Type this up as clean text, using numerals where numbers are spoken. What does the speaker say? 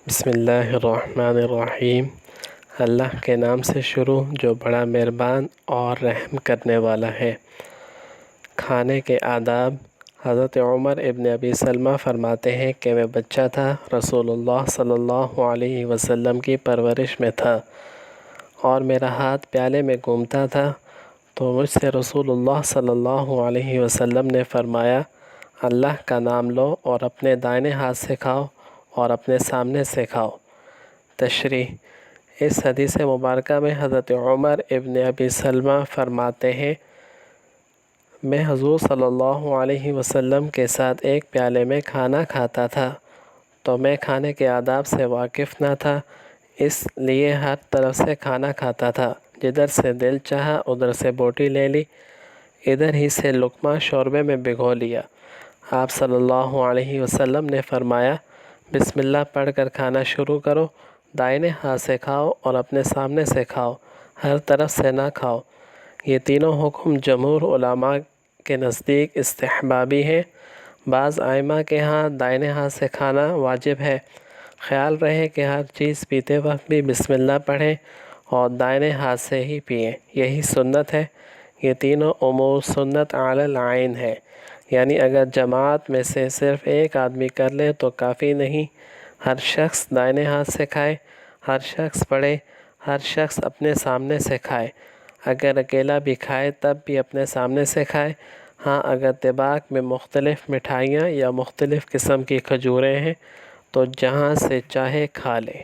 بسم اللہ الرحمن الرحیم۔ اللہ کے نام سے شروع جو بڑا مہربان اور رحم کرنے والا ہے۔ کھانے کے آداب۔ حضرت عمر ابن ابی سلمہ فرماتے ہیں کہ میں بچہ تھا، رسول اللہ صلی اللہ علیہ وسلم کی پرورش میں تھا اور میرا ہاتھ پیالے میں گھومتا تھا تو مجھ سے رسول اللہ صلی اللہ علیہ وسلم نے فرمایا، اللہ کا نام لو اور اپنے دائیں ہاتھ سے کھاؤ اور اپنے سامنے سے کھاؤ۔ تشریح۔ اس حدیث مبارکہ میں حضرت عمر ابن ابی سلمہ فرماتے ہیں، میں حضور صلی اللہ علیہ وسلم کے ساتھ ایک پیالے میں کھانا کھاتا تھا تو میں کھانے کے آداب سے واقف نہ تھا، اس لیے ہر طرف سے کھانا کھاتا تھا، جدھر سے دل چاہا ادھر سے بوٹی لے لی، ادھر ہی سے لقمہ شوربے میں بھگو لیا۔ آپ صلی اللہ علیہ وسلم نے فرمایا، بسم اللہ پڑھ کر کھانا شروع کرو، دائیں ہاتھ سے کھاؤ اور اپنے سامنے سے کھاؤ، ہر طرف سے نہ کھاؤ۔ یہ تینوں حکم جمہور علماء کے نزدیک استحبابی ہیں۔ بعض ائمہ کے ہاں دائیں ہاتھ سے کھانا واجب ہے۔ خیال رہے کہ ہر چیز پیتے وقت بھی بسم اللہ پڑھیں اور دائیں ہاتھ سے ہی پئیں، یہی سنت ہے۔ یہ تینوں امور سنت علی العین ہے، یعنی اگر جماعت میں سے صرف ایک آدمی کر لے تو کافی نہیں، ہر شخص دائیں ہاتھ سے کھائے، ہر شخص پڑھے، ہر شخص اپنے سامنے سے کھائے۔ اگر اکیلا بھی کھائے تب بھی اپنے سامنے سے کھائے۔ ہاں اگر طباق میں مختلف مٹھائیاں یا مختلف قسم کی کھجوریں ہیں تو جہاں سے چاہے کھا لے۔